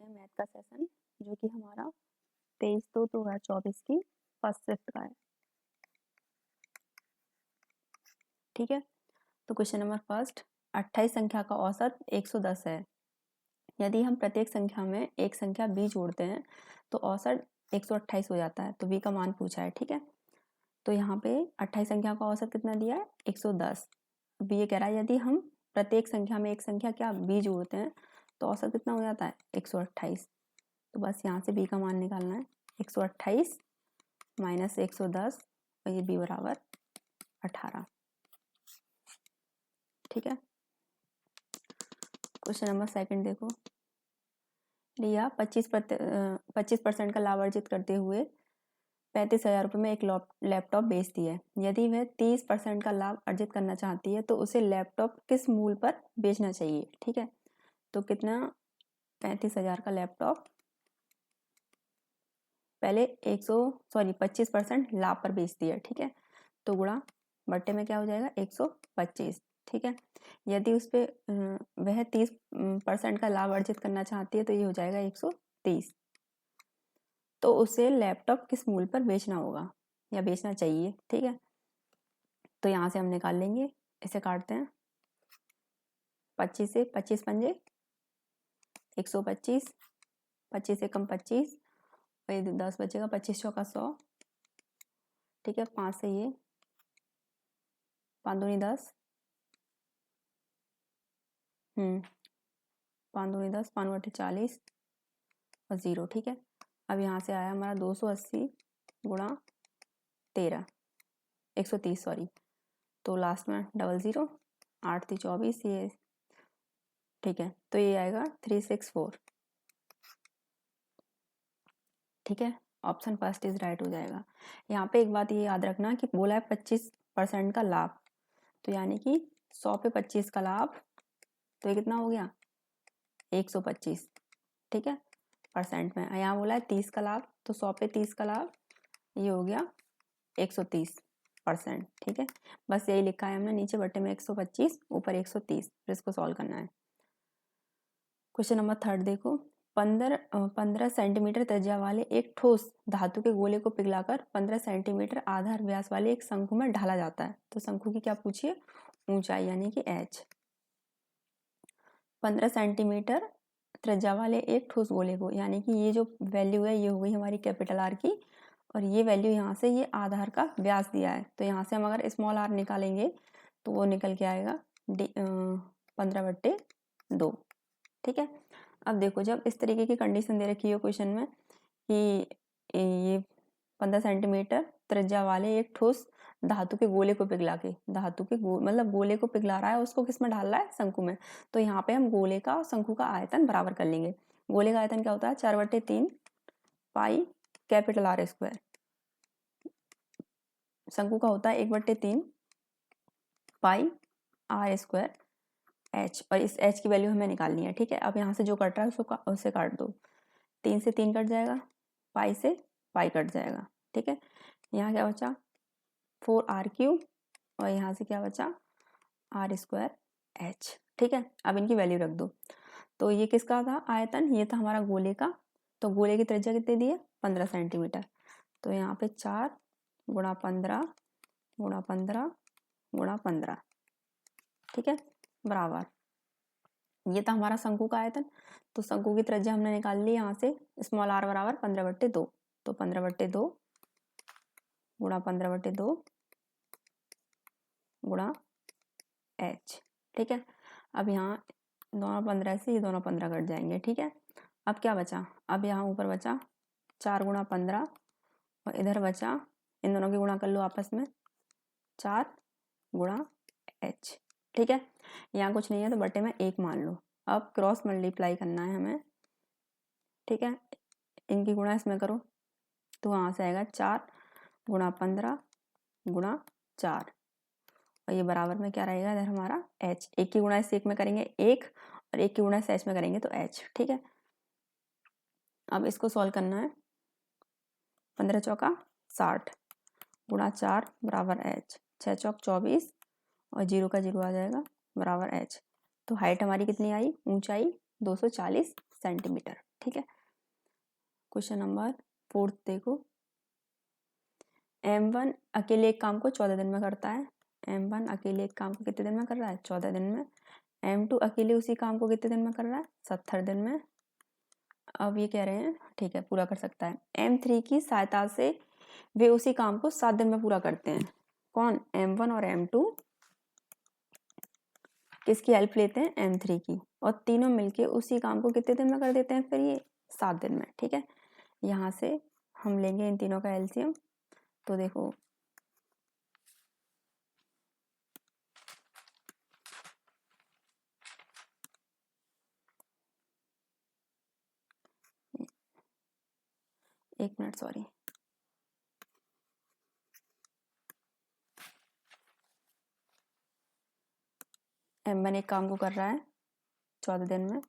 करते हैं मैथ का सेशन, जो कि हमारा 23/2/2024 की फर्स्ट शिफ्ट का है। ठीक है, तो क्वेश्चन नंबर फर्स्ट, 28 संख्या का औसत 110 है। यदि हम प्रत्येक संख्या में एक संख्या b जोड़ते हैं तो औसत 128 हो जाता है। तो b का मान पूछा है। ठीक है, तो यहाँ पे 28 संख्या का औसत कितना दिया है? 110। अब ये कह रहा है यदि हम प्रत्येक संख्या में एक संख्या क्या b जोड़ते हैं तो औसत कितना हो जाता है? 128। तो बस यहाँ से b का मान निकालना है। 128 माइनस 110 और ये b बराबर 18। ठीक है, क्वेश्चन नंबर सेकंड देखो, लिया 25% का लाभ अर्जित करते हुए 35,000 रुपये में एक लैपटॉप बेचती है। यदि वह 30% का लाभ अर्जित करना चाहती है तो उसे लैपटॉप किस मूल्य पर बेचना चाहिए? ठीक है, तो कितना? 35,000 का लैपटॉप पहले 25% लाभ पर बेचती है। ठीक है, तो गुणा बट्टे में क्या हो जाएगा? 125। ठीक है, यदि उस पर वह 30% का लाभ अर्जित करना चाहती है तो ये हो जाएगा 130। तो उसे लैपटॉप किस मूल्य पर बेचना होगा या बेचना चाहिए? ठीक है, तो यहाँ से हम निकाल लेंगे, इसे काटते हैं। 25 से 25 पंजे 125, 25 से कम 25 और ये 10 बचेगा, 25 चौका 100। ठीक है, 5 से ये 5 दूनी 10, 5 दूनी 10, 5 बटे 40 और 0। ठीक है, अब यहाँ से आया हमारा 280 गुणा 13, 130 सॉरी, तो लास्ट में डबल 0, 8 थी 24 ये। ठीक है, तो ये आएगा 364। ठीक है, ऑप्शन फर्स्ट इज राइट हो जाएगा। यहाँ पे एक बात ये याद रखना कि बोला है 25% का लाभ, तो यानी कि 100 पे 25 का लाभ, तो ये कितना हो गया? 125। ठीक है, परसेंट में यहाँ बोला है 30 का लाभ, तो 100 पे 30 का लाभ, ये हो गया 130%। ठीक है, बस यही लिखा है हमने, नीचे बट्टे में 125, ऊपर 130। फिर इसको सॉल्व करना है। क्वेश्चन नंबर थर्ड देखो, 15 सेंटीमीटर त्रिज्या वाले एक ठोस धातु के गोले को पिघलाकर 15 सेंटीमीटर आधार व्यास वाले एक शंकु में ढाला जाता है। तो शंकु की क्या पूछिए? ऊंचाई यानी कि h। 15 सेंटीमीटर त्रिज्या वाले एक ठोस गोले को, यानी कि ये जो वैल्यू है ये हो गई हमारी कैपिटल R की, और ये वैल्यू यहाँ से ये आधार का व्यास दिया है, तो यहाँ से हम अगर स्मॉल r निकालेंगे तो वो निकल के आएगा 15/2। ठीक है, अब देखो जब इस तरीके की कंडीशन दे रखी है क्वेश्चन में कि ये 15 सेंटीमीटर त्रिज्या वाले एक ठोस धातु के गोले को पिघला के, धातु के मतलब गोले को पिघला रहा है, उसको किस में ढाल रहा है? शंकु में। तो यहाँ पे हम गोले का और शंकु का आयतन बराबर कर लेंगे। गोले का आयतन क्या होता है? 4/3 पाई कैपिटल R स्क्वायर। शंकु का होता है 1/3 पाई R स्क्वायर h, और इस h की वैल्यू हमें निकालनी है। ठीक है, अब यहाँ से जो कट रहा है उससे काट दो। 3 से 3 कट जाएगा, पाई से पाई कट जाएगा। ठीक है, यहाँ क्या बचा? 4r³ और यहाँ से क्या बचा? R square h। ठीक है, अब इनकी वैल्यू रख दो। तो ये किसका था आयतन? ये था हमारा गोले का। तो गोले की त्रिज्या कितनी दी है? 15 सेंटीमीटर। तो यहाँ पे 4 गुणा 15 गुणा 15 गुणा 15। ठीक है, बराबर, ये था हमारा शंकु का आयतन। तो शंकु की त्रिज्या हमने निकाल ली यहाँ से, स्मॉल r बराबर 15/2। तो 15/2 गुणा 15/2 गुणा h। ठीक है, अब यहाँ दोनों 15 से ये दोनों 15 कट जाएंगे। ठीक है, अब क्या बचा? अब यहाँ ऊपर बचा 4 गुणा 15 और इधर बचा, इन दोनों की गुणा कर लो आपस में, 4 गुणा h। ठीक है, यहाँ कुछ नहीं है तो बटे में 1 मान लो। अब क्रॉस मल्टीप्लाई करना है हमें। ठीक है, इनकी गुणा इसमें करो तो वहाँ से आएगा 4 गुणा 15 गुणा 4, और ये बराबर में क्या रहेगा इधर हमारा h। एक की गुणा इस एक में करेंगे 1 और एक की गुणा इस h में करेंगे तो h। ठीक है, अब इसको सॉल्व करना है। 15 चौका 60 गुणा 4 बराबर h, 6 चौक 24 और 0 का 0 आ जाएगा बराबर h। तो हाइट हमारी कितनी आई? ऊंचाई 240 सेंटीमीटर। ठीक है। क्वेश्चन नंबर 4 देखो, M1 अकेले एक काम को 14 दिन में करता है। M1 अकेले एक काम को कितने दिन में कर रहा है? 14 दिन में। M2 अकेले उसी काम को कितने दिन में कर रहा है? 70 दिन में। अब ये कह रहे हैं ठीक है पूरा कर सकता है। M3 की सहायता से वे उसी काम को 7 दिन में पूरा करते हैं। कौन? M1 और M2 किसकी हेल्प लेते हैं? M3 की, और तीनों मिलके उसी काम को कितने दिन में कर देते हैं? फिर ये 7 दिन में। ठीक है, यहाँ से हम लेंगे इन तीनों का एलसीएम। तो देखो एक मिनट, सॉरी, M1 एक काम को कर रहा है 14 दिन में,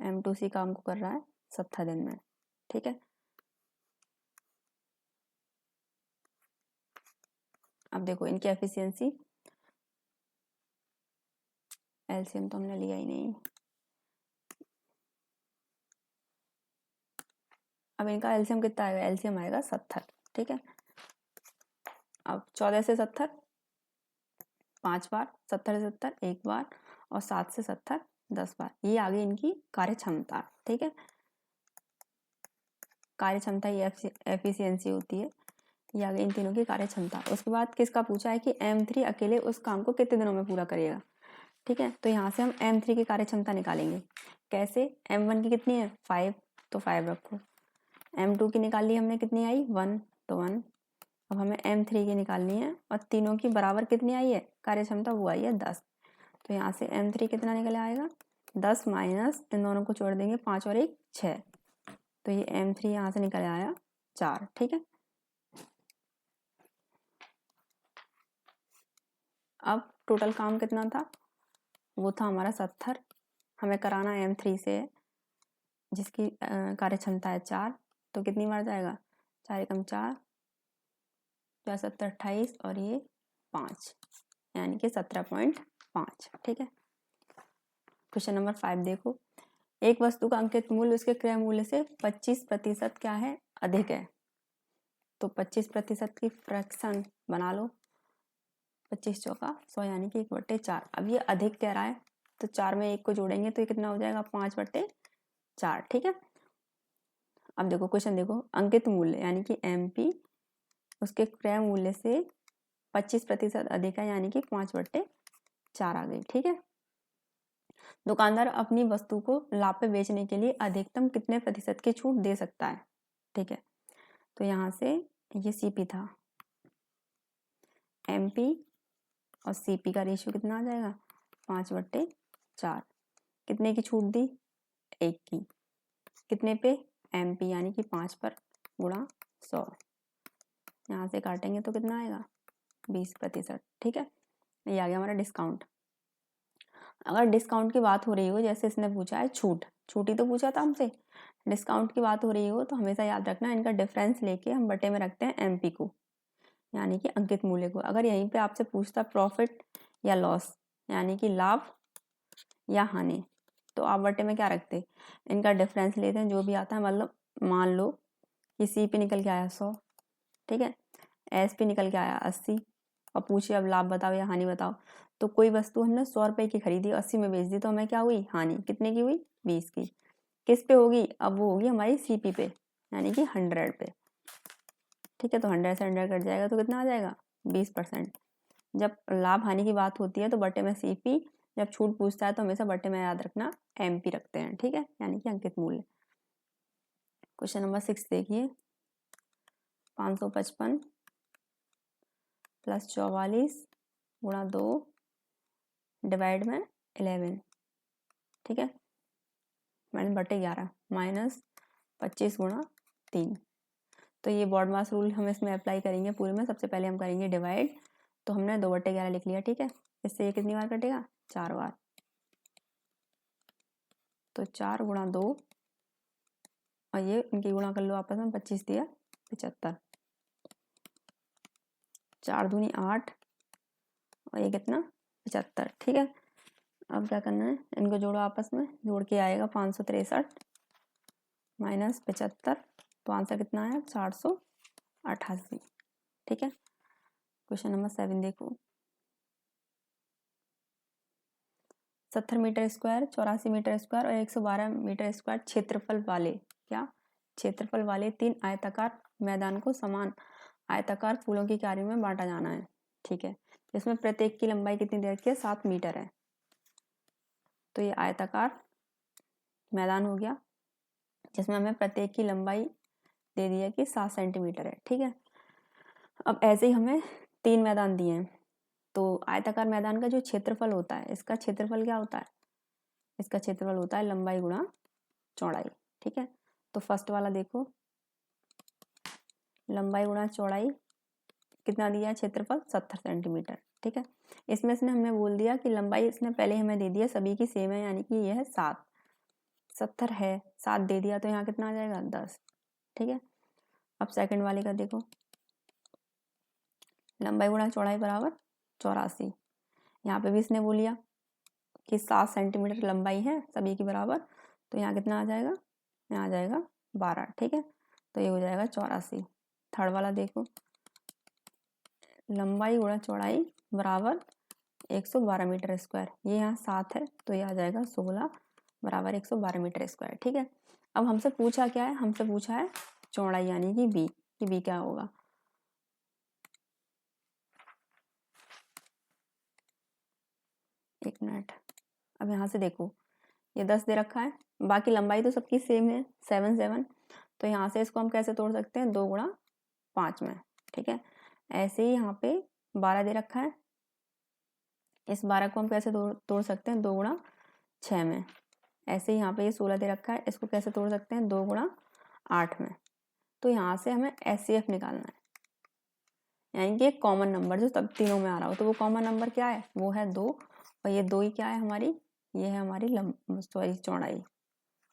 M2 उसी काम को कर रहा है 70 दिन में। ठीक है, अब देखो इनकी एफिशिएंसी, एलसीएम तो हमने लिया ही नहीं। अब इनका एलसीएम कितना आएगा? एलसीएम आएगा 70। ठीक है, अब 14 से 70 5 बार, 70 से 70 1 बार, और 7 से 70 10 बार। ये आगे इनकी कार्य क्षमता। ठीक है, कार्य क्षमता ये एफिशिएंसी होती है। ये आगे इन तीनों की कार्य क्षमता। उसके बाद किसका पूछा है कि M3 अकेले उस काम को कितने दिनों में पूरा करेगा। ठीक है, तो यहाँ से हम M3 की कार्य क्षमता निकालेंगे। कैसे? M1 की कितनी है? 5, तो 5 रखो। M2 की निकाल ली हमने, कितनी आई? 1, तो 1। अब हमें M3 की निकालनी है, और तीनों की बराबर कितनी आई है कार्य क्षमता? वो आई है 10। तो यहाँ से M3 कितना निकल आएगा? 10 माइनस इन दोनों को जोड़ देंगे, 5 और 1 6, तो ये M3 यहाँ से निकल आया 4। ठीक है, अब टोटल काम कितना था? वो था हमारा 70। हमें कराना M3 से, जिसकी कार्य क्षमता है 4, तो कितनी बार जाएगा? 4 एकम 4, 4 7 28, और ये 5, यानी कि 17.5। ठीक है, क्वेश्चन नंबर 5 देखो, एक वस्तु का अंकित मूल्य उसके क्रय मूल्य से 25% क्या है? अधिक है। तो 25% की फ्रैक्शन बना लो, 25 चौका 100, यानी कि 1/4। अब ये अधिक कह रहा है, तो 4 में 1 को जोड़ेंगे तो ये कितना हो जाएगा? 5/4। ठीक है, अब देखो क्वेश्चन देखो, अंकित मूल्य यानी कि MP उसके क्रय मूल्य से 25% अधिक है, यानी कि 5/4 आ गई। ठीक है, दुकानदार अपनी वस्तु को लाभ पे बेचने के लिए अधिकतम कितने प्रतिशत की छूट दे सकता है? ठीक है, तो यहाँ से ये CP था, MP और CP का रेशियो कितना आ जाएगा? 5/4। कितने की छूट दी? 1 की। कितने पे? MP, यानी कि 5 पर गुणा 100। यहाँ से काटेंगे तो कितना आएगा? 20%। ठीक है, ये आ गया हमारा डिस्काउंट। अगर डिस्काउंट की बात हो रही हो, जैसे इसने पूछा है छूट ही तो पूछा था हमसे, डिस्काउंट की बात हो रही हो, तो हमेशा याद रखना इनका डिफरेंस लेके हम बटे में रखते हैं MP को, यानी कि अंकित मूल्य को। अगर यहीं पे आपसे पूछता प्रॉफिट या लॉस, यानी कि लाभ या हानि, तो आप बटे में क्या रखते? इनका डिफरेंस लेते हैं, जो भी आता है। मतलब मान लो कि CP निकल के आया 100, ठीक है, SP निकल के आया 80, और पूछे अब लाभ बताओ या हानि बताओ, तो कोई वस्तु हमने 100 रुपए की खरीदी, 80 में बेच दी, तो हमें क्या हुई? हानि। कितने की हुई? 20 की। किस पे होगी? अब वो होगी हमारी CP पे, यानी कि 100 पे। ठीक है, तो 100 से 100 कट जाएगा तो कितना आ जाएगा? 20%। जब लाभ हानि की बात होती है तो बटे में CP, जब छूट पूछता है तो हमेशा बटे में याद रखना MP रखते हैं। ठीक है, यानी कि अंकित मूल्य। क्वेश्चन नंबर 6 देखिए, 555 प्लस 44 गुणा 2 डिवाइड में 11। ठीक है, माइनस बटे 11 माइनस 25 गुणा 3। तो ये बॉड मास रूल हम इसमें अप्लाई करेंगे पूरे में। सबसे पहले हम करेंगे डिवाइड, तो हमने 2/11 लिख लिया। ठीक है, इससे ये कितनी बार कटेगा? 4 बार। तो 4 गुणा 2, और ये इनकी गुणा कर लो आपस में, 25 दिया 75, 4 दूनी 8, और ये कितना? 75। ठीक है, अब क्या करना है? इनको जोड़ो आपस में, जोड़ के आएगा 563 माइनस 75, तो आंसर कितना आया 488। ठीक है। क्वेश्चन नंबर 7 देखो। 70 मीटर स्क्वायर, 84 मीटर स्क्वायर और 112 मीटर स्क्वायर क्षेत्रफल वाले, क्या क्षेत्रफल वाले 3 आयताकार मैदान को समान आयताकार फूलों की क्यारी में बांटा जाना है। ठीक है। इसमें प्रत्येक की लंबाई कितनी दे रखी है, 7 मीटर है। तो ये आयताकार मैदान हो गया जिसमें हमें प्रत्येक की लंबाई दे दी है कि 7 सेंटीमीटर है। ठीक है। अब ऐसे ही हमें 3 मैदान दिए हैं, तो आयताकार मैदान का जो क्षेत्रफल होता है, इसका क्षेत्रफल क्या होता है, इसका क्षेत्रफल होता है लंबाई गुणा चौड़ाई। ठीक है। तो फर्स्ट वाला देखो, लंबाई गुणा चौड़ाई कितना दिया है, क्षेत्रफल 70 सेंटीमीटर। ठीक है। इसमें इसने हमें बोल दिया कि लंबाई इसने पहले हमें दे दिया, सभी की सेम है, यानी कि यह है 7, 70 है, 7 दे दिया, तो यहाँ कितना आ जाएगा 10। ठीक है। अब सेकंड वाले का देखो, लंबाई गुणा चौड़ाई बराबर 84। यहाँ पे भी इसने बोल दिया कि 7 सेंटीमीटर लंबाई है सभी की बराबर, तो यहाँ कितना आ जाएगा, यहाँ आ जाएगा 12। ठीक है। तो ये हो जाएगा 84। थर्ड वाला देखो, लंबाई गुणा चौड़ाई बराबर 112 मीटर स्क्वायर, ये यहाँ 7 है, तो ये आ जाएगा 16 बराबर 112 मीटर स्क्वायर। ठीक है। अब हमसे पूछा क्या है, हमसे पूछा है चौड़ाई यानी कि बी, कि बी क्या होगा। एक मिनट। अब यहाँ से देखो, ये 10 दे रखा है, बाकी लंबाई तो सबकी सेम है 7 7, तो यहाँ से इसको हम कैसे तोड़ सकते हैं, 2 गुणा 5 में। ठीक है। ऐसे ही यहाँ पे 12 दे रखा है, इस 12 को हम कैसे तोड़ सकते हैं, 2 गुणा 6 में। ऐसे ही यहाँ पे ये 16 दे रखा है, इसको कैसे तोड़ सकते हैं, 2 गुणा 8 में। तो यहाँ से हमें SCF निकालना है, यानी कि एक कॉमन नंबर जो सब तीनों में आ रहा हो, तो वो कॉमन नंबर क्या है, वो है 2, और ये 2 ही क्या है हमारी, ये है हमारी चौड़ाई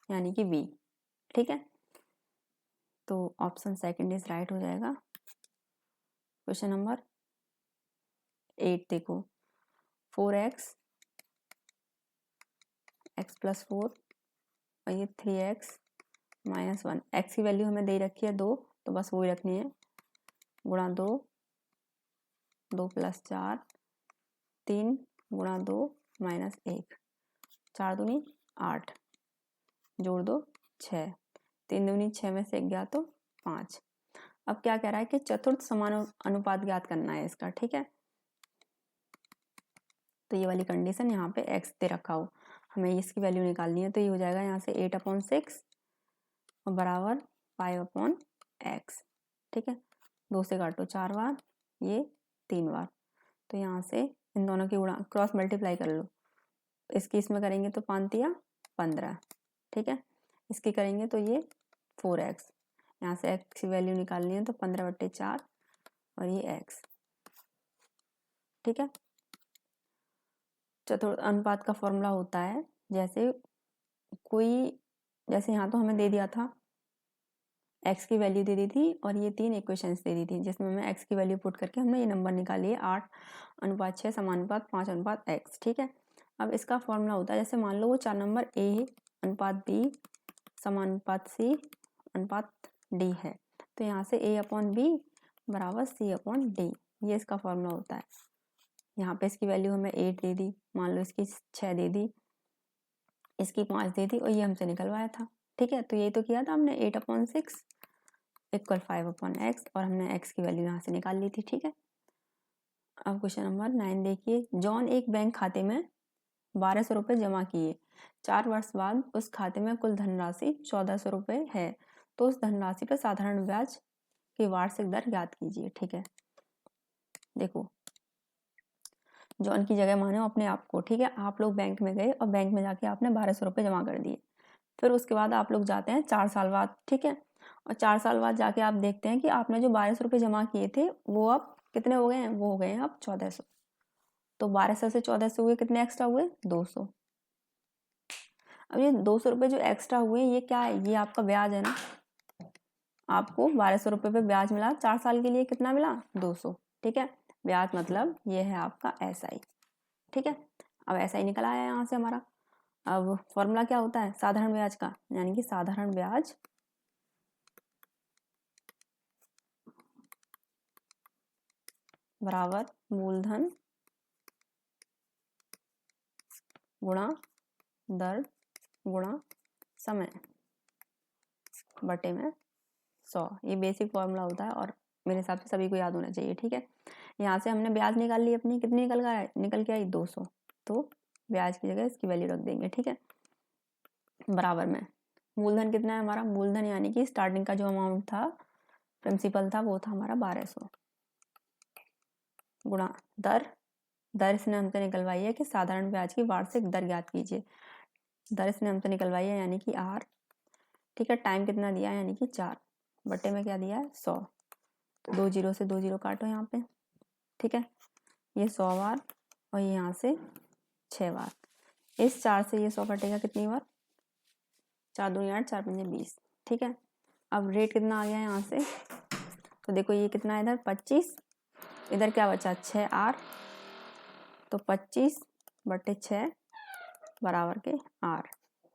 यानी कि बी। ठीक है। तो ऑप्शन सेकंड इज राइट हो जाएगा। क्वेश्चन नंबर 8 देखो, 4x x + 4 और ये 3x - 1, x की वैल्यू हमें दे रखी है 2, तो बस वही रखनी है, गुणा 2, 2 + 4, 3 गुणा 2 - 1, 4 दूनी 8, जोड़ दो 6, 3 दूनी 6 में से 1 गया तो 5। अब क्या कह रहा है कि चतुर्थ समान अनुपात ज्ञात करना है इसका। ठीक है। तो ये वाली कंडीशन यहाँ पे x दे रखा हो, हमें इसकी वैल्यू निकालनी है, तो ये हो जाएगा यहाँ से 8/6 और बराबर 5/x। ठीक है। 2 से काटो 4 बार, ये 3 बार, तो यहाँ से इन दोनों की गुणा क्रॉस मल्टीप्लाई कर लो, इसकी इसमें करेंगे तो 5 तिया 15। ठीक है। इसकी करेंगे तो ये 4x, यहाँ से x की वैल्यू निकालनी है, तो 15/4 और ये x। ठीक है। चतुर्थ अनुपात का फॉर्मूला होता है, जैसे यहाँ तो हमें दे दिया था, x की वैल्यू दे दी थी और ये 3 इक्वेशंस दे दी थी, जिसमें हमें x की वैल्यू पुट करके हमने ये नंबर निकाली है 8/6 समानुपात 5/x। ठीक है। अब इसका फॉर्मूला होता है, जैसे मान लो वो 4 नंबर a अनुपात b समानुपात c अनुपात d है, तो यहाँ से a/b बराबर c/d, ये इसका फॉर्मूला होता है। यहाँ पे इसकी वैल्यू हमें 8 दे दी, मान लो इसकी 6 दे दी, इसकी 5 दे दी, और ये हमसे निकलवाया था। ठीक है। तो यही तो किया था हमने, 8/6 = 5/x, और हमने x की वैल्यू यहाँ से निकाल ली थी। ठीक है। अब क्वेश्चन नंबर 9 देखिए, जॉन एक बैंक खाते में 1200 रुपये जमा किए, 4 वर्ष बाद उस खाते में कुल धनराशि 1400 रुपये है, तो उस धनराशि पर साधारण ब्याज की वार्षिक दर ज्ञात कीजिए। ठीक है। देखो, जॉन की जगह मानो अपने आप को। ठीक है। आप लोग बैंक में गए और बैंक में जाके आपने 1200 रुपये जमा कर दिए, फिर उसके बाद आप लोग जाते हैं 4 साल बाद। ठीक है। और 4 साल बाद जाके आप देखते हैं कि आपने जो 1200 रुपये जमा किए थे वो अब कितने हो गए हैं, वो हो गए हैं अब 1400। तो 1200 से 1400 हुए, कितने एक्स्ट्रा हुए, 200। अब ये 200 रुपये जो एक्स्ट्रा हुए ये क्या है, ये आपका ब्याज है ना, आपको 1200 रुपये पे ब्याज मिला, 4 साल के लिए कितना मिला, 200। ठीक है। ब्याज मतलब ये है आपका SI। ठीक है। अब SI निकल आया यहाँ से हमारा। अब फॉर्मूला क्या होता है साधारण ब्याज का, यानी कि साधारण ब्याज बराबर मूलधन गुणा दर गुणा समय बटे में 100। ये बेसिक फॉर्मूला होता है और मेरे हिसाब से सभी को याद होना चाहिए। ठीक है, यहाँ से हमने ब्याज निकाल ली अपनी, कितनी निकल के आई 200, तो ब्याज की जगह इसकी वैल्यू रख देंगे। ठीक है, बराबर में मूलधन कितना है हमारा, मूलधन यानी कि स्टार्टिंग का जो अमाउंट था प्रिंसिपल था वो था हमारा 1200 गुणा दर, दर इसने हमसे निकलवाई है कि साधारण ब्याज की वार्षिक दर ज्ञात कीजिए, दर इसने हमसे निकलवाई है यानी कि आर। ठीक है, टाइम कितना दिया है यानी कि 4 बटे में क्या दिया है 100, तो 2 जीरो से 2 जीरो काटो यहाँ पे। ठीक है, ये 100 बार और ये यहाँ से 6 बार, इस 4 से ये 100 कटेगा कितनी बार, 4 दूनी 8 4 पंजे 20। ठीक है, अब रेट कितना आ गया यहाँ से, तो देखो ये कितना है इधर 25, इधर क्या बचा 6 आर, तो 25 बटे 6 बराबर के आर।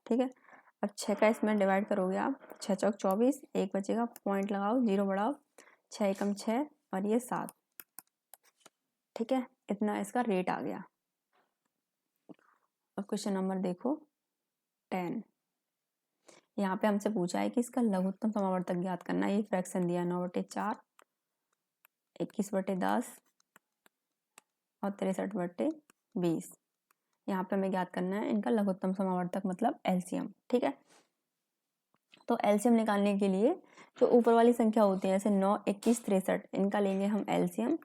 ठीक है, अब 6 का इसमें डिवाइड करोगे आप, 6 चौक 24, एक बचेगा, पॉइंट लगाओ, जीरो बढ़ाओ, 6 एकम 6 और ये 7। ठीक है, इतना इसका रेट आ गया। अब क्वेश्चन नंबर देखो 10, यहाँ पे हमसे पूछा है कि इसका लघुत्तम समावर्तक ज्ञात करना। ये फ्रैक्शन दिया 9/4, 21/10 और 63/20। यहाँ पे हमें ज्ञात करना है इनका लघुत्तम समावर्तक मतलब एलसीएम। ठीक है, तो एलसीएम निकालने के लिए जो ऊपर वाली संख्या होती है जैसे 9, 21, 63, इनका लेंगे हम एलसीएम,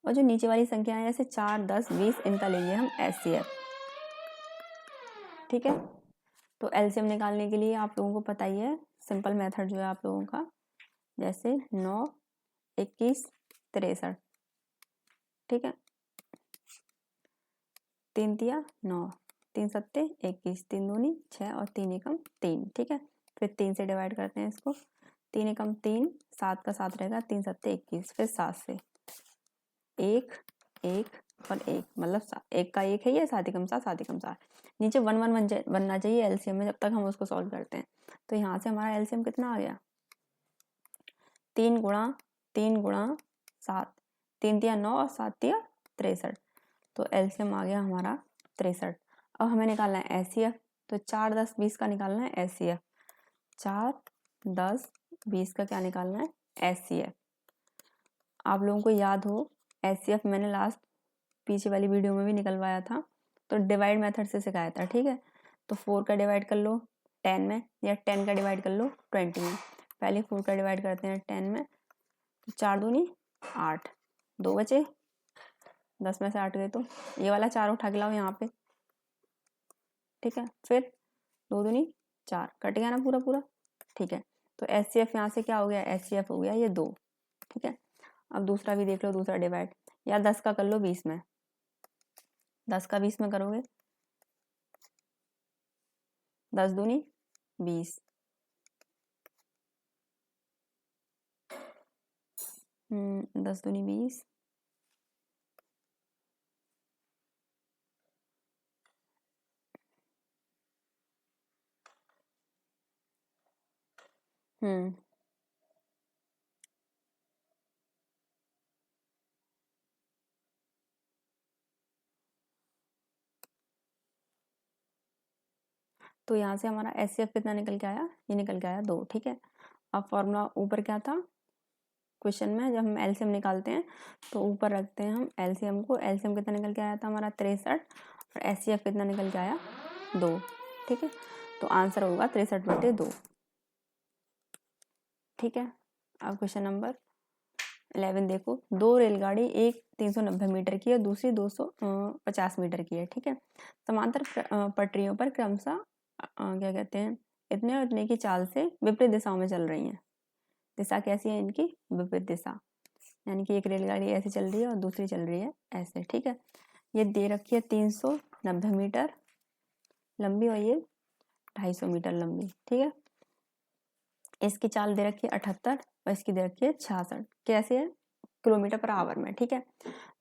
और जो नीचे वाली संख्या है जैसे 4, 10, 20, इनका लेंगे हम एचसीएफ। ठीक है, तो एलसीएम निकालने के लिए आप लोगों को पता ही है सिंपल मेथड जो है आप लोगों का, जैसे 9, 21, 63। ठीक है, 3 तिया 9, 3 सत्ते 21, 3 दूनी 6 और 3 एकम 3। ठीक है, फिर 3 से डिवाइड करते हैं इसको, 3 एकम 3, 7 का 7 रहेगा, 3 सत्ते 21, फिर 7 से 1 1 और 1 मतलब 1 का 1 है ये, 7 एकम 7, 7 एकम 7, नीचे 1 1 1 बनना चाहिए एलसीएम में जब तक हम उसको सॉल्व करते हैं। तो यहाँ से हमारा एलसीएम कितना आ गया, 3 गुणा 7, 3 तिया 9 और 7 तिया 63, तो एलसीएम आ गया हमारा 63। अब हमें निकालना है एचसीएफ, तो 4, 10, 20 का निकालना है एचसीएफ, 4, 10, 20 का क्या निकालना है एचसीएफ। आप लोगों को याद हो एचसीएफ मैंने लास्ट पीछे वाली वीडियो में भी निकलवाया था, तो डिवाइड मेथड से सिखाया था। ठीक है, तो 4 का डिवाइड कर लो 10 में, या 10 का डिवाइड कर लो 20 में। पहले 4 का डिवाइड करते हैं 10 में, तो 4 दूनी 8, 2 बचे, 10 में से 8 गए, तो ये वाला 4 उठा के लाओ यहाँ पे। ठीक है, फिर 2 दूनी 4, कट गया ना पूरा पूरा। ठीक है, तो एचसीएफ यहाँ से क्या हो गया, एचसीएफ हो गया ये 2। ठीक है, अब दूसरा भी देख लो, दूसरा डिवाइड, या 10 का कर लो 20 में, 10 का 20 में करोगे, 10 दूनी 20, 10 दूनी 20, तो यहाँ से हमारा एचसीएफ कितना निकल के आया, ये निकल के आया 2। ठीक है, अब फॉर्मूला ऊपर क्या था क्वेश्चन में, जब हम एलसीएम निकालते हैं तो ऊपर रखते हैं हम एलसीएम को, एलसीएम कितना निकल के आया था हमारा 63 और एचसीएफ कितना निकल के आया 2। ठीक है, तो आंसर होगा 63/2। ठीक है, अब क्वेश्चन नंबर 11 देखो, 2 रेलगाड़ी, एक 390 मीटर की है, दूसरी 250 मीटर की है। ठीक है, समांतर पटरियों पर क्रमशः क्या कहते हैं इतने और इतने की चाल से विपरीत दिशाओं में चल रही हैं। दिशा कैसी है इनकी, विपरीत दिशा, यानी कि एक रेलगाड़ी ऐसे चल रही है और दूसरी चल रही है ऐसे। ठीक है, ये दे रखी है 390 मीटर लंबी और ये 250 मीटर लंबी। ठीक है, इसकी चाल दे रखी है 78 और इसकी दे रखी है 66, कैसे है किलोमीटर पर आवर में। ठीक है,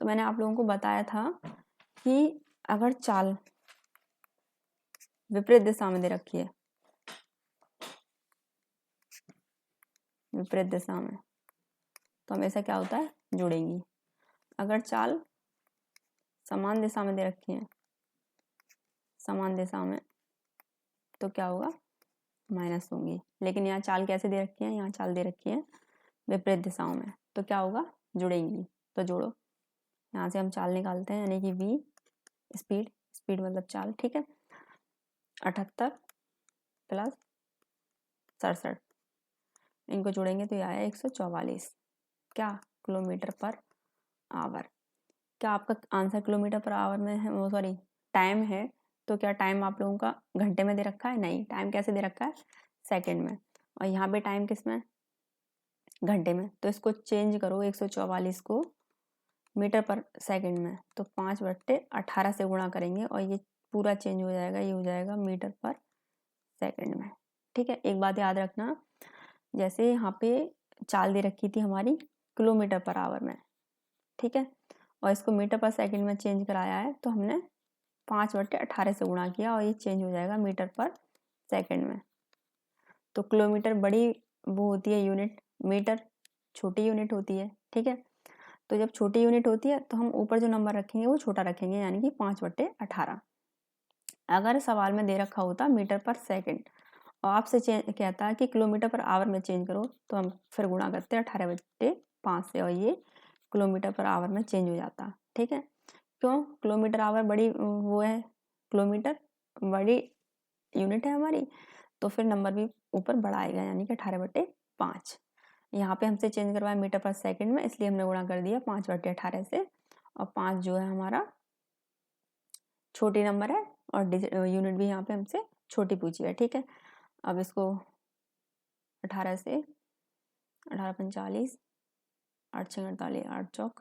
तो मैंने आप लोगों को बताया था कि अगर चाल विपरीत दिशा में दे रखी है, विपरीत दिशा में, तो हमेशा क्या होता है जुड़ेंगी। अगर चाल समान दिशा में दे रखी है, समान दिशा में, तो क्या होगा, माइनस होंगी। लेकिन यहाँ चाल कैसे दे रखी है, यहाँ चाल दे रखी है विपरीत दिशाओं में, तो क्या होगा, जुड़ेंगी। तो जोड़ो, यहाँ से हम चाल निकालते हैं, यानी कि v स्पीड, स्पीड मतलब चाल, ठीक है। 78 प्लस 67, इनको जोड़ेंगे तो ये आया 144 क्या, किलोमीटर पर आवर। क्या आपका आंसर किलोमीटर पर आवर में है, वो सॉरी टाइम है, तो क्या टाइम आप लोगों का घंटे में दे रखा है, नहीं, टाइम कैसे दे रखा है, सेकंड में, और यहाँ पे टाइम किस में, घंटे में। तो इसको चेंज करो 144 को मीटर पर सेकंड में, तो 5/18 से गुणा करेंगे और ये पूरा चेंज हो जाएगा, ये हो जाएगा मीटर पर सेकंड में, ठीक है। एक बात याद रखना, जैसे यहाँ पे चाल दे रखी थी हमारी किलोमीटर पर आवर में, ठीक है, और इसको मीटर पर सेकंड में चेंज कराया है, तो हमने 5/18 से गुणा किया और ये चेंज हो जाएगा मीटर पर सेकंड में। तो किलोमीटर बड़ी वो होती है यूनिट, मीटर छोटी यूनिट होती है, ठीक है। तो जब छोटी यूनिट होती है तो हम ऊपर जो नंबर रखेंगे वो छोटा रखेंगे, यानी कि 5/18। अगर सवाल में दे रखा होता मीटर पर सेकंड और आपसे कहता है कि किलोमीटर पर आवर में चेंज करो, तो हम फिर गुणा करते हैं 18/5 से और ये किलोमीटर पर आवर में चेंज हो जाता, ठीक है। क्यों, किलोमीटर आवर बड़ी वो है, किलोमीटर बड़ी यूनिट है हमारी, तो फिर नंबर भी ऊपर बड़ा आएगा, यानी कि 18/5। यहाँ पे हमसे चेंज करवाया मीटर पर सेकंड में, इसलिए हमने गुणा कर दिया 5/18 से, और 5 जो है हमारा छोटी नंबर है और यूनिट भी यहाँ पे हमसे छोटी पूछी है, ठीक है। अब इसको 18 से 18×45, 8×6=48, 8 चौक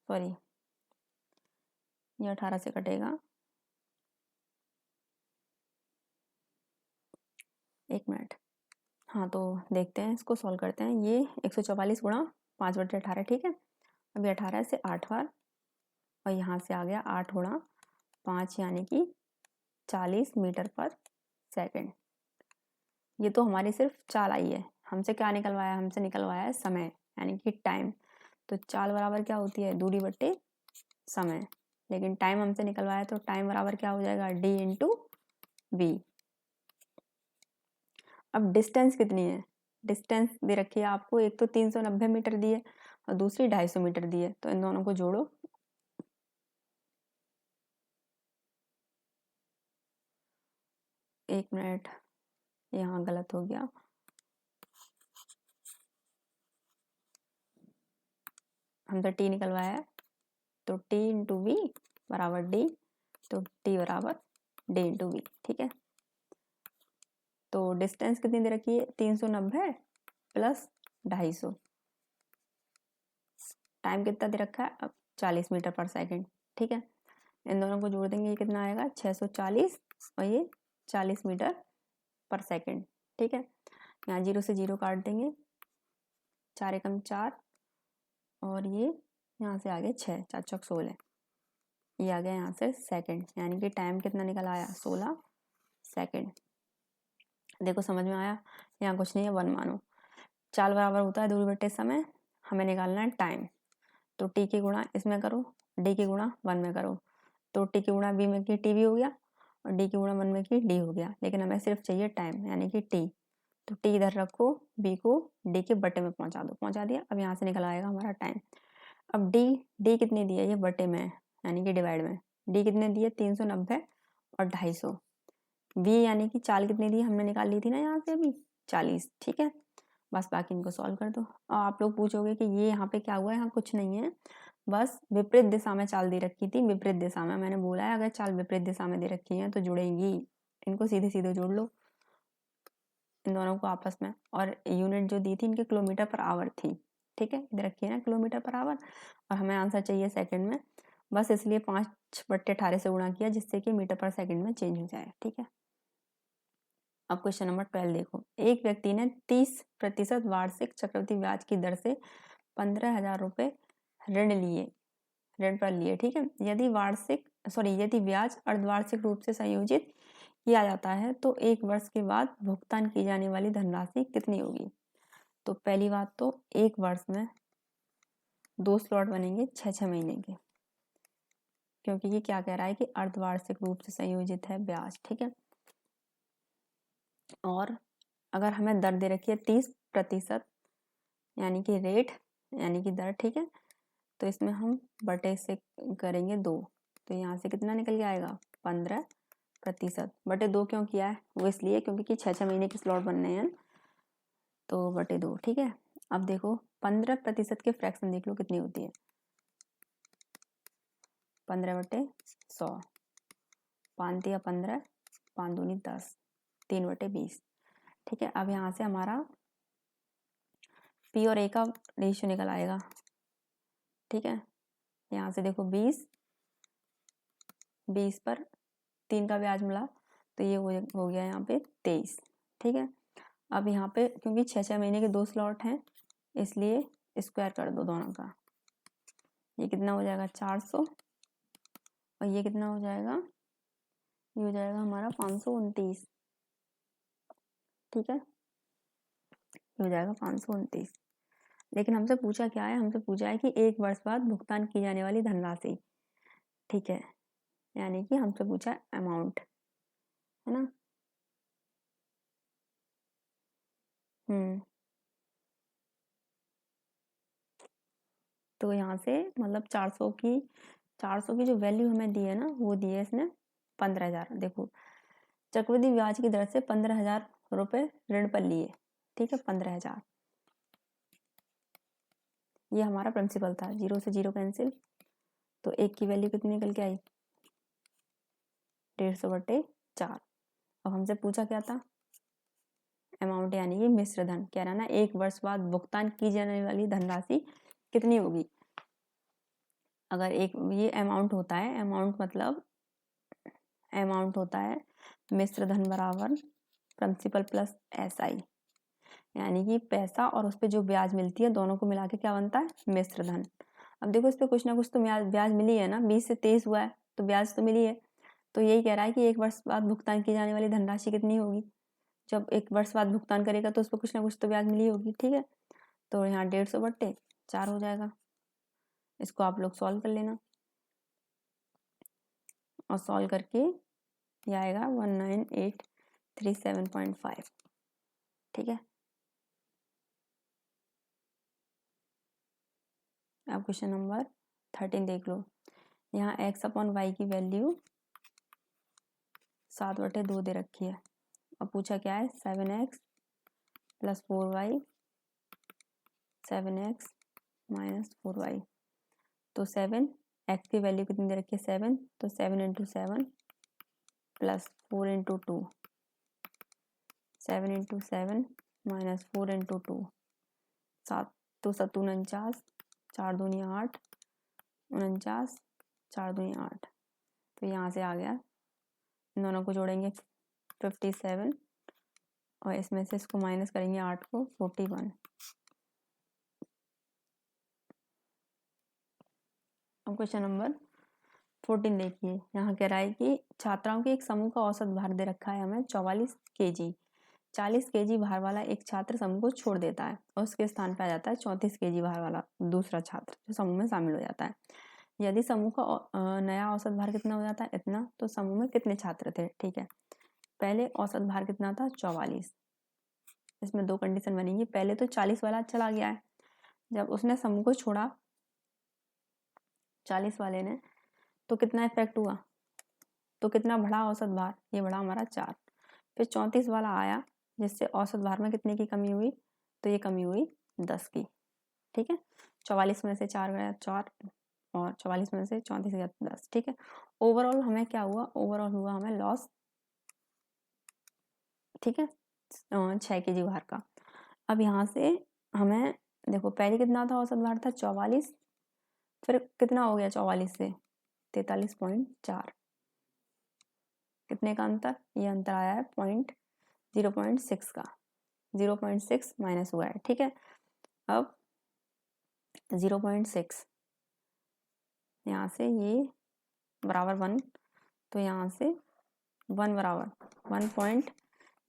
सॉरी ये 18 से कटेगा, एक मिनट, हाँ तो देखते हैं, इसको सॉल्व करते हैं। ये 144 गुणा 5/18, ठीक है। अभी 18 से 8 बार और यहाँ से आ गया 8 गुणा 5, यानी कि 40 मीटर पर सेकंड। ये तो हमारी सिर्फ चाल आई है, हमसे क्या निकलवाया, हमसे निकलवाया है समय, यानी कि टाइम। तो चाल बराबर क्या होती है, दूरी बटे समय, लेकिन टाइम हमसे निकलवाया, तो टाइम बराबर क्या हो जाएगा, d/v। अब डिस्टेंस कितनी है, डिस्टेंस दे रखी है आपको, एक तो 390 मीटर दी है और दूसरी 250 मीटर दी है, तो इन दोनों को जोड़ो। एक मिनट, यहाँ गलत हो गया, हमसे t निकलवाया है, तो t/v बराबर d, तो t बराबर d/v, ठीक है। तो डिस्टेंस कितनी दे रखी है, 390 प्लस 250, टाइम कितना दे रखा है, अब 40 मीटर पर सेकंड, ठीक है। इन दोनों को जोड़ देंगे, ये कितना आएगा 640 और ये 40 मीटर पर सेकंड, ठीक है। यहाँ 0 से 0 काट देंगे, 4 एकम 4 और ये यहाँ से आ गए 6, 4 चौक 16, ये आ गया यहाँ से सेकंड, यानी कि टाइम कितना निकल आया, 16 सेकंड। देखो समझ में आया, यहाँ कुछ नहीं है, 1 मानो। चाल बराबर होता है दूरी बटे समय, हमें निकालना है टाइम, तो t की गुणा इसमें करो, d की गुणा 1 में करो, तो t की गुणा b में की t भी हो गया और d की गुणा 1 में की d हो गया, लेकिन हमें सिर्फ चाहिए टाइम, यानी कि t। तो t इधर रखो, b को d के बटे में पहुंचा दो, पहुंचा दिया। अब यहाँ से निकल आएगा हमारा टाइम। अब d कितनी दी है, ये बटे में है, यानी कि डिवाइड में, d कितने दी है 390 और 250, v यानी कि चाल कितनी दी हमने निकाल ली थी ना यहाँ से अभी 40, ठीक है। बस बाकी इनको सॉल्व कर दो। और आप लोग पूछोगे कि ये यहाँ पे क्या हुआ है, यहाँ कुछ नहीं है, बस विपरीत दिशा में चाल दे रखी थी, विपरीत दिशा में, मैंने बोला है अगर चाल विपरीत दिशा में दे रखी है तो जुड़ेंगी, इनको सीधे सीधे जोड़ लो इन दोनों को आपस में। और यूनिट जो दी थी इनके किलोमीटर पर आवर थी, ठीक है, इधर रखिए ना किलोमीटर पर आवर, और हमें आंसर चाहिए सेकंड में, बस इसलिए 5/18 से गुणा किया जिससे कि मीटर पर सेकंड में चेंज हो जाए, ठीक है। अब क्वेश्चन नंबर 12 देखो, एक व्यक्ति ने 30% वार्षिक चक्रवृद्धि ब्याज की दर से 15,000 रुपये ऋण पर लिए, ठीक है। यदि ब्याज अर्धवार्षिक रूप से संयोजित किया जाता है तो 1 वर्ष के बाद भुगतान की जाने वाली धनराशि कितनी होगी। तो पहली बात तो 1 वर्ष में 2 स्लॉट बनेंगे 6 महीने के, क्योंकि ये क्या कह रहा है कि अर्धवार्षिक रूप से संयोजित है ब्याज, ठीक है। और अगर हमें दर दे रखी है 30%, यानी कि रेट यानी कि दर, ठीक है, तो इसमें हम बटे से करेंगे 2, तो यहाँ से कितना निकल के आएगा 15%। बटे 2 क्यों किया है, वो इसलिए क्योंकि 6 महीने के स्लॉट बनने हैं, तो बटे 2, ठीक है। अब देखो 15% के फ्रैक्शन देख लो कितनी होती है, 15/100, 5 दिया 15, 5 दूनी 10, 3/20, ठीक है। अब यहाँ से हमारा पी और ए का रेशियो निकल आएगा, ठीक है। यहाँ से देखो 20 पर 3 का ब्याज मिला, तो ये हो गया यहाँ पे 23, ठीक है। अब यहाँ पे क्योंकि 6 महीने के 2 स्लॉट हैं, इसलिए स्क्वायर कर दो दोनों का, ये कितना हो जाएगा 400, और ये कितना हो जाएगा, ये हो जाएगा हमारा 529, ठीक है, ये हो जाएगा 529। लेकिन हमसे पूछा क्या है, हमसे पूछा है कि 1 वर्ष बाद भुगतान की जाने वाली धनराशि, ठीक है, यानी कि हमसे पूछा अमाउंट, है ना। तो यहाँ से मतलब 400 की जो वैल्यू हमें दी है ना, वो दी है इसने 15,000। देखो चक्रवृद्धि ब्याज की दर से 15,000 रुपये ऋण पर लिए, ठीक है, 15,000, ये हमारा प्रिंसिपल था, 0 से 0 कैंसिल, तो 1 की वैल्यू कितनी निकल के आई 150/4। अब हमसे पूछा क्या था अमाउंट, यानी कि मिश्र धन, कह रहा ना 1 वर्ष बाद भुगतान की जाने वाली धनराशि कितनी होगी। अगर एक ये अमाउंट होता है, अमाउंट मतलब अमाउंट होता है मिश्र धन बराबर प्रिंसिपल प्लस SI, यानी कि पैसा और उस पर जो ब्याज मिलती है दोनों को मिला के क्या बनता है मिश्र धन। अब देखो इस पर कुछ ना कुछ तो ब्याज मिली है ना, 20 से 23 हुआ है तो ब्याज तो मिली है, तो यही कह रहा है कि 1 वर्ष बाद भुगतान की जाने वाली धनराशि कितनी होगी। जब 1 वर्ष बाद भुगतान करेगा तो उस पर कुछ ना कुछ तो ब्याज मिली होगी, ठीक है। तो यहाँ 150/4 हो जाएगा, इसको आप लोग सॉल्व कर लेना, और सॉल्व करके ये आएगा 19837.5, ठीक है। अब क्वेश्चन नंबर 13 देख लो, यहाँ x/y की वैल्यू 7/2 दे रखी है, और पूछा क्या है 7x + 4y 7x - 4y, तो 7 x की वैल्यू कितनी दे रखी है 7, तो 7 × 7 + 4 × 2, 7 × 7 - 4 × 2, 7 तो 7 49, 4 दूनी 8, 49, 4 दूनी 8, तो यहाँ से आ गया, इन दोनों को जोड़ेंगे 57, और इसमें से इसको माइनस करेंगे 8 को 41। अब क्वेश्चन नंबर 14 देखिए, यहाँ कह रहा है कि छात्राओं के एक समूह का औसत भार दे रखा है हमें 44 kg, 40 kg भार वाला एक छात्र समूह को छोड़ देता है और उसके स्थान पर आ जाता है 34 kg भार वाला दूसरा छात्र जो समूह में शामिल हो जाता है। यदि समूह का नया औसत भार कितना हो जाता है इतना, तो समूह में कितने छात्र थे, ठीक है। पहले औसत भार कितना था 44, इसमें 2 कंडीशन बनेंगी, पहले तो 40 वाला चला गया है, जब उसने समूह को छोड़ा 40 वाले ने, तो कितना इफेक्ट हुआ, तो कितना बढ़ा औसत भार, ये बढ़ा हमारा 4, फिर 34 वाला आया जिससे औसत भार में कितने की कमी हुई, तो ये कमी हुई 10 की, ठीक है। 44 में से 4 गया 4, और 44 में से 34 गया 10, ठीक है। ओवरऑल हमें क्या हुआ, ओवरऑल हुआ हमें लॉस, ठीक है, 6 kg भार का। अब यहाँ से हमें देखो पहले कितना था औसत भार था 44, फिर कितना हो गया 44 से 43.4, कितने का अंतर, ये अंतर आया है 0.6 का, 0.6 माइनस हुआ है, ठीक है। अब 0.6 यहाँ से ये बराबर 1, तो यहाँ से 1 बराबर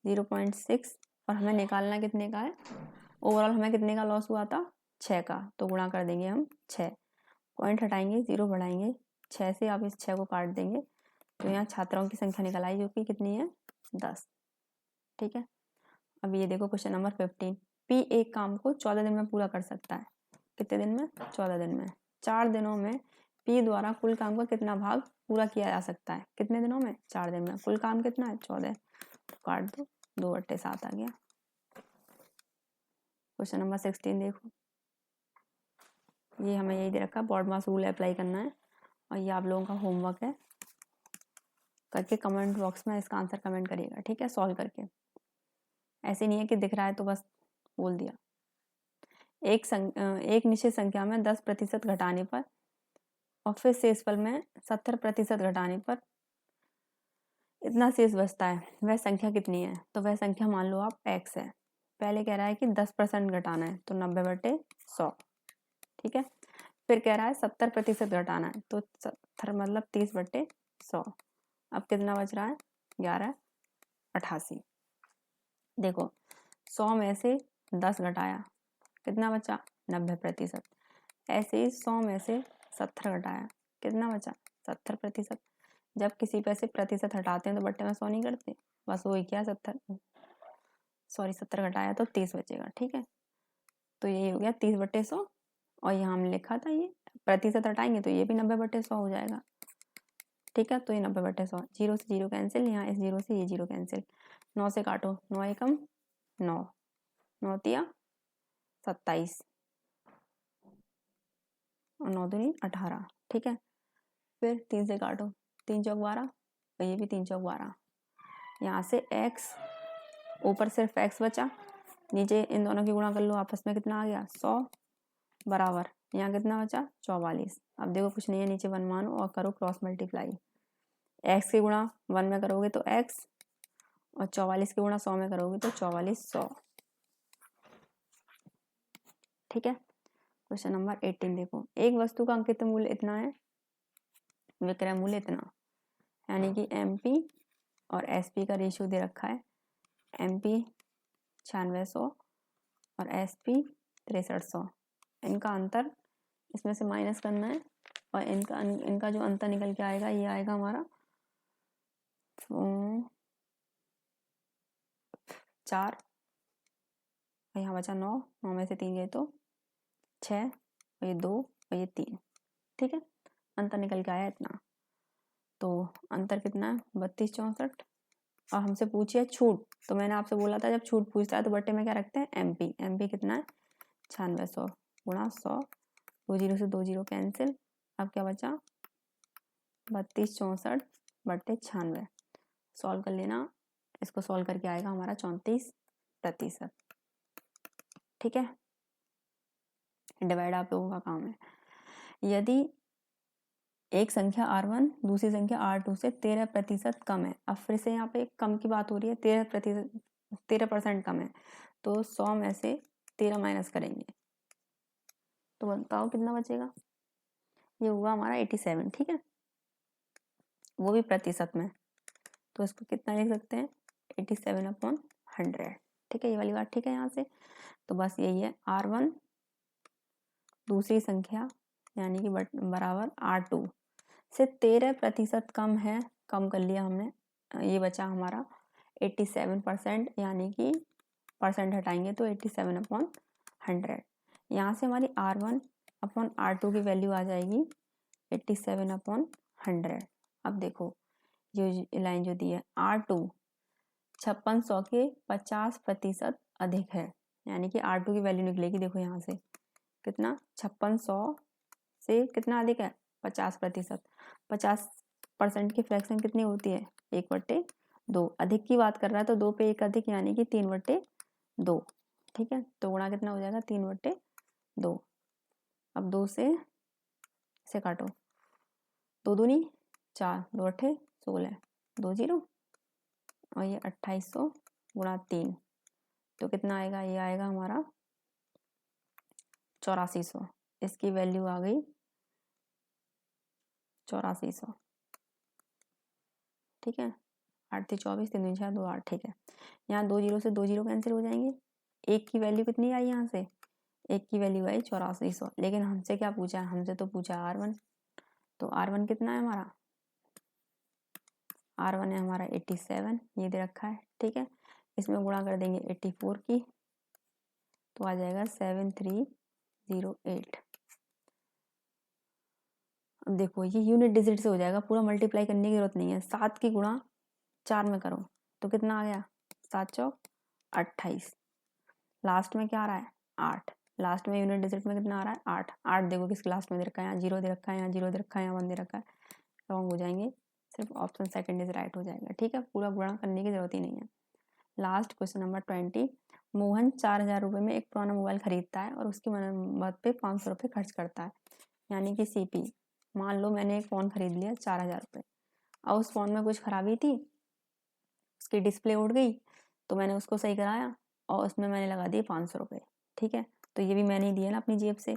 0.6, और हमें निकालना कितने का है, ओवरऑल हमें कितने का लॉस हुआ था 6 का, तो गुणा कर देंगे हम 6, पॉइंट हटाएंगे, 0 बढ़ाएंगे, 6 से आप इस 6 को काट देंगे, तो यहाँ छात्राओं की संख्या निकल आई जो कि कितनी है 10। ठीक है, अब ये देखो क्वेश्चन नंबर 15, P एक काम को 14 दिन में पूरा कर सकता है। कितने दिन में? 14 दिन में। 4 दिनों में P द्वारा कुल काम का कितना भाग पूरा किया जा सकता है? कितने दिनों में? 4 दिन में। कुल काम कितना है? 14, तो काट दो, 2/7 आ गया। क्वेश्चन नंबर 16 देखो, ये हमें यही दे रखा है, बॉडमास रूल अप्लाई करना है और ये आप लोगों का होमवर्क है, करके कमेंट बॉक्स में इसका आंसर कमेंट करिएगा। ठीक है, सॉल्व करके। ऐसे नहीं है कि दिख रहा है तो बस बोल दिया। एक निश्चित संख्या में 10% घटाने पर और फिर शेषफल में 70% घटाने पर इतना शेष बचता है, वह संख्या कितनी है? तो वह संख्या मान लो आप x है। पहले कह रहा है कि 10% घटाना है, तो 90/100। ठीक है, फिर कह रहा है 70% घटाना है, तो 70 मतलब 30/100। अब कितना बच रहा है? 1188। देखो 100 में से 10 घटाया, कितना बचा? 90%। ऐसे ही 100 में से 70 घटाया, कितना बचा? 70%। जब किसी पे से प्रतिशत हटाते हैं तो बट्टे में 100 नहीं करते, बस वही क्या 70 घटाया तो 30 बचेगा। ठीक है, तो यही हो गया 30/100। और यहाँ हमने लिखा था ये प्रतिशत हटाएंगे तो ये भी 90/100 हो जाएगा। ठीक है, तो ये 90/100, 0 से 0 कैंसिल, यहाँ इस 0 से ये 0 कैंसिल, 9 से काटो, 9 एकम 9, 9 तिया 27 और 9 दूनी 18। ठीक है, फिर 3 से काटो, 3 चौक 12 और ये भी 3 चौक 12। यहाँ से x, ऊपर सिर्फ x बचा, नीचे इन दोनों की गुणा कर लो, आपस में कितना आ गया? 100 बराबर यहाँ कितना बचा? 44। अब देखो कुछ नहीं है, नीचे 1 मानो और करो क्रॉस मल्टीप्लाई। x की गुणा 1 में करोगे तो x, और 44 की गुणा 100 में करोगे तो 4400। ठीक है, क्वेश्चन नंबर 18 देखो, एक वस्तु का अंकित मूल्य इतना है, विक्रय मूल्य इतना, यानी कि MP और SP का रेशियो दे रखा है। MP 9600 और SP 6300। इनका अंतर इसमें से माइनस करना है और इनका जो अंतर निकल के आएगा ये आएगा हमारा 4, यहाँ बचा 9, 9 में से 3 गए तो 6, और ये 2 और ये 3। ठीक है, अंतर निकल के आया इतना, तो अंतर कितना है? 32 64। और हमसे पूछिए छूट, तो मैंने आपसे बोला था जब छूट पूछता है तो बट्टे में क्या रखते हैं? MP। MP कितना है? 9600 गुणा 100, 2 0 से 2 0 कैंसिल, अब क्या बचा? 32 64/96। सॉल्व कर लेना, इसको सॉल्व करके आएगा हमारा 34%। ठीक है, डिवाइड आप लोगों का काम है। यदि एक संख्या R1 दूसरी संख्या R2 से 13% कम है, अब फिर से यहाँ पे कम की बात हो रही है, 13% कम है, तो 100 में से 13 माइनस करेंगे तो बताओ कितना बचेगा? ये हुआ हमारा 87। ठीक है, वो भी प्रतिशत में, तो इसको कितना लिख सकते हैं? 87/100। ठीक है, ये वाली बात ठीक है यहाँ से। तो बस यही है, R1 दूसरी संख्या यानी कि बराबर R2 से 13% कम है, कम कर लिया हमने, ये बचा हमारा 87%, यानी कि परसेंट हटाएंगे तो 87/100। यहाँ से हमारी R1/R2 की वैल्यू आ जाएगी 87/100। अब देखो जो लाइन जो दी है, R2 5600 के 50% अधिक है, यानी कि R2 की वैल्यू निकलेगी, देखो यहाँ से कितना? 5600 से कितना अधिक है? 50%। 50% की फ्रैक्शन कितनी होती है? 1/2। अधिक की बात कर रहा है तो 2 पे 1 अधिक, यानी कि 3/2। ठीक है, तो गुणा कितना हो जाएगा? 3/2। अब 2 से काटो, 2 दूनी 4, 2 अट्ठे 16, 2 0 और ये 2800 गुणा 3, तो कितना आएगा? ये आएगा हमारा 8400। इसकी वैल्यू आ गई 8400। ठीक है, 8 24, 3 4 2 8। ठीक है, यहाँ 2 0 से 2 0 कैंसिल हो जाएंगे, 1 की वैल्यू कितनी आई यहाँ से? एक की वैल्यू आई 8400, लेकिन हमसे क्या पूछा है, हमसे तो पूछा R1, तो R1 कितना है हमारा, R1 है हमारा 87, ये दे रखा है, ठीक है। इसमें गुणा कर देंगे 84 की, तो आ जाएगा 7308। अब देखो ये यूनिट डिजिट से हो जाएगा, पूरा मल्टीप्लाई करने की जरूरत नहीं है, 7 की गुणा 4 में करो तो कितना आ गया, 7 चौक 28, लास्ट में क्या आ रहा है 8, लास्ट में यूनिट डिजिट में कितना आ रहा है 8, 8 देखो किस लास्ट में दे रखा है, यहाँ 0 दे रखा है, यहाँ 0 दे रखा है, यहाँ 1 दे रखा है, रॉन्ग हो जाएंगे, सिर्फ ऑप्शन सेकंड इज राइट हो जाएगा, ठीक है। पूरा गुणा करने की जरूरत ही नहीं है। लास्ट क्वेश्चन नंबर 20, मोहन 4000 रुपये में एक पुराना मोबाइल खरीदता है और उसकी मरम्मत पे 500 रुपये खर्च करता है, यानी कि CP। मान लो मैंने एक फ़ोन खरीद लिया 4000 रुपये, और उस फ़ोन में कुछ खराबी थी, उसकी डिस्प्ले उड़ गई, तो मैंने उसको सही कराया और उसमें मैंने लगा दिए 500 रुपये, ठीक है। तो ये भी मैंने ही दिया ना अपनी जेब से,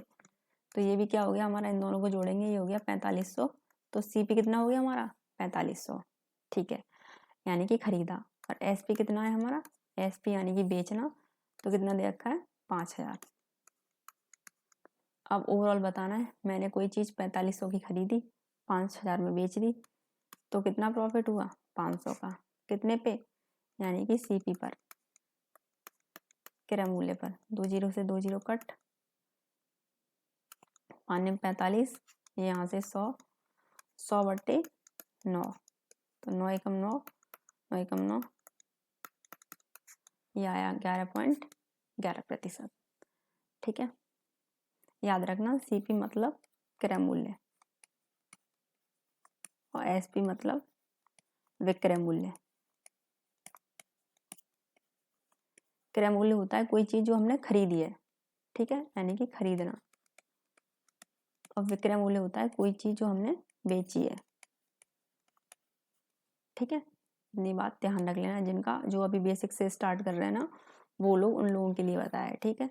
तो ये भी क्या हो गया हमारा, इन दोनों को जोड़ेंगे ये हो गया 4500, तो CP कितना हो गया हमारा 4500, ठीक है, यानी कि खरीदा। और SP कितना है हमारा, SP यानी कि बेचना, तो कितना दे रखा है 5000। अब ओवरऑल बताना है, मैंने कोई चीज़ 4500 की खरीदी, 5000 में बेच दी, तो कितना प्रॉफिट हुआ 500 का, कितने पे, यानी कि CP पर, क्रय मूल्य पर। 2 जीरो से 2 जीरो कट, 5 45, यहाँ से 100, 100/9, तो 9 एकम 9, 9 एकम 9, ये आया 11.11%, ठीक है। याद रखना CP मतलब क्रय मूल्य और SP मतलब विक्रय मूल्य। क्रय मूल्य होता है कोई चीज जो हमने खरीदी है, ठीक है, यानी कि खरीदना, और विक्रय मूल्य होता है कोई चीज जो हमने बेची है, ठीक है। इतनी बात ध्यान रख लेना, जिनका जो अभी बेसिक से स्टार्ट कर रहे हैं ना, वो लोग, उन लोगों के लिए बताया है, ठीक है।